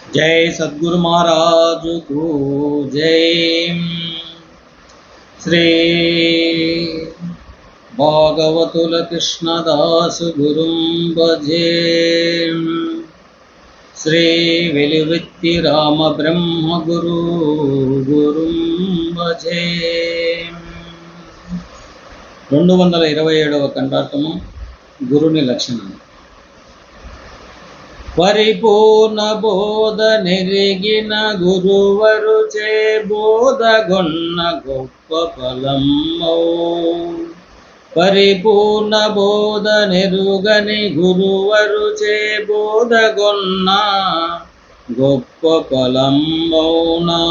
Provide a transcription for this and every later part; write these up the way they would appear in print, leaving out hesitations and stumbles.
जय सद्गुरु महाराज को जय। श्री भागवतुल कृष्णदास गुरुं भजे। श्री वेलुवित्ति राम ब्रह्म गुरु गुरुं भजे। 227వ కంఠార్థము గురుని లక్షణము. పరిపూర్ణ బోధ నెరిగిన గురువరు చే బోధగొన్న గొప్ప ఫలమౌ. పరిపూర్ణ బోధ నెరుగని గురువరు చే బోధగొన్న గొప్ప ఫలమౌనా.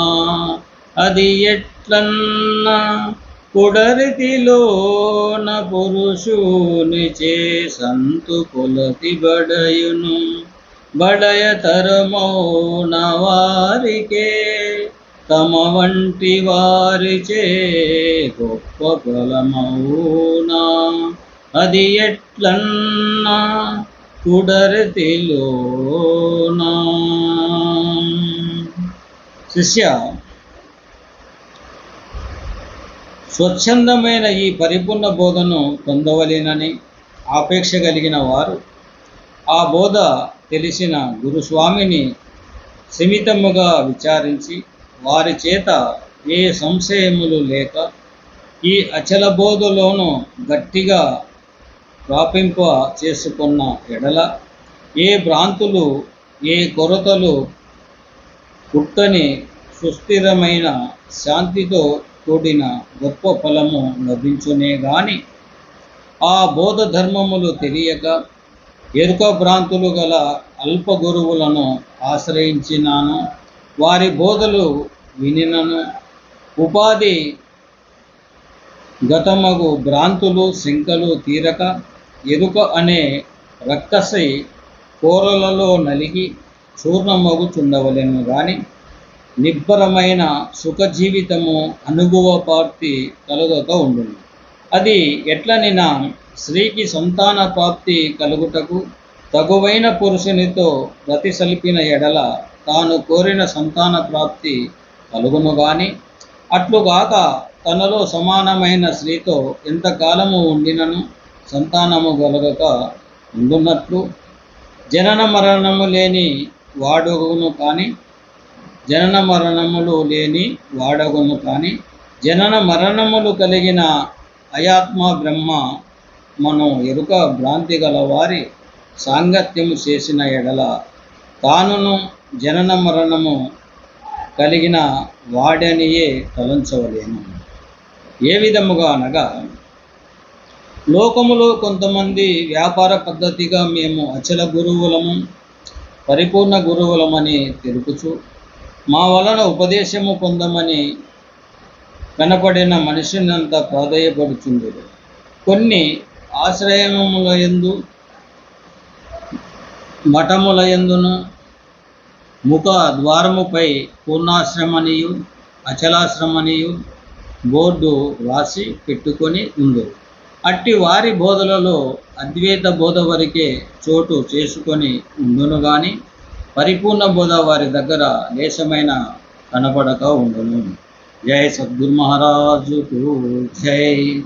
అది ఎట్లన్నా పుడరితిలోన పురుషుని చే సంతు కొలతి బడయును. బడయతరమౌన వారికే తమ వంటి వారిచే గొప్ప ఫలమౌనా. అది ఎట్లన్నా పుడరితిలోన. శిష్య, స్వచ్ఛందమైన ఈ పరిపూర్ణ బోధను పొందవలేనని ఆపేక్ష కలిగిన వారు ఆ బోధ తెలిసిన గురుస్వామిని సమితముగా విచారించి వారి చేత ఏ సంశయములు లేక ఈ అచల బోధలోను గట్టిగా ప్రాపింప చేసుకున్న ఎడల ఏ భ్రాంతులు ఏ కొరతలు పుట్టని సుస్థిరమైన శాంతితో కూడిన గొప్ప ఫలము లభించునే గాని ఆ బోధ ధర్మములు తెలియక ఎరుక భ్రాంతులు గల అల్ప గురువులను ఆశ్రయించినాను. వారి బోధలు వినినను ఉపాధి గతమగు భ్రాంతులు శంకలు తీరక ఎరుక అనే రక్కసి కోరలలో నలిగి చూర్ణమగుచుండవలెను గాని నిబ్బరమైన సుఖజీవితము అనుభవప్రాప్తి కలుగక ఉండును. అది ఎట్లనినా స్త్రీకి సంతాన ప్రాప్తి కలుగుటకు తగువైన పురుషునితో ప్రతిసల్పిన ఎడల తాను కోరిన సంతాన ప్రాప్తి కలుగును గాని అట్లుగాక తనలో సమానమైన స్త్రీతో ఎంతకాలము ఉండినను సంతానము కలగక ఉండున్నట్లు జనన మరణము లేని వాడుగును కానీ జనన మరణములు లేని వాడగును కానీ జనన మరణములు కలిగిన అయాత్మ బ్రహ్మ మనం ఎరుక భ్రాంతి గల వారి సాంగత్యము చేసిన ఎడల తానును జనన మరణము కలిగిన వాడనియే తలంచవలేను. ఏ విధముగా అనగా లోకములో కొంతమంది వ్యాపార పద్ధతిగా మేము అచల గురువులము పరిపూర్ణ గురువులమని తెలుపుచు మా వలన ఉపదేశము పొందమని కనపడిన మనిషినంతా ప్రాధేయపడుచుండెడు. కొన్ని ఆశ్రయములయందు మఠములయందును ముఖ ద్వారముపై పూర్ణాశ్రమనియు అచలాశ్రమనియు బోర్డు రాసి పెట్టుకొని ఉండు. అట్టి వారి బోధలలో అద్వైత బోధ వరకే చోటు చేసుకొని ఉండును గాని పరిపూర్ణ బోధ వారి దగ్గర లేశమైన కనపడక ఉండును. జై సద్గురు మహారాజుకు జై.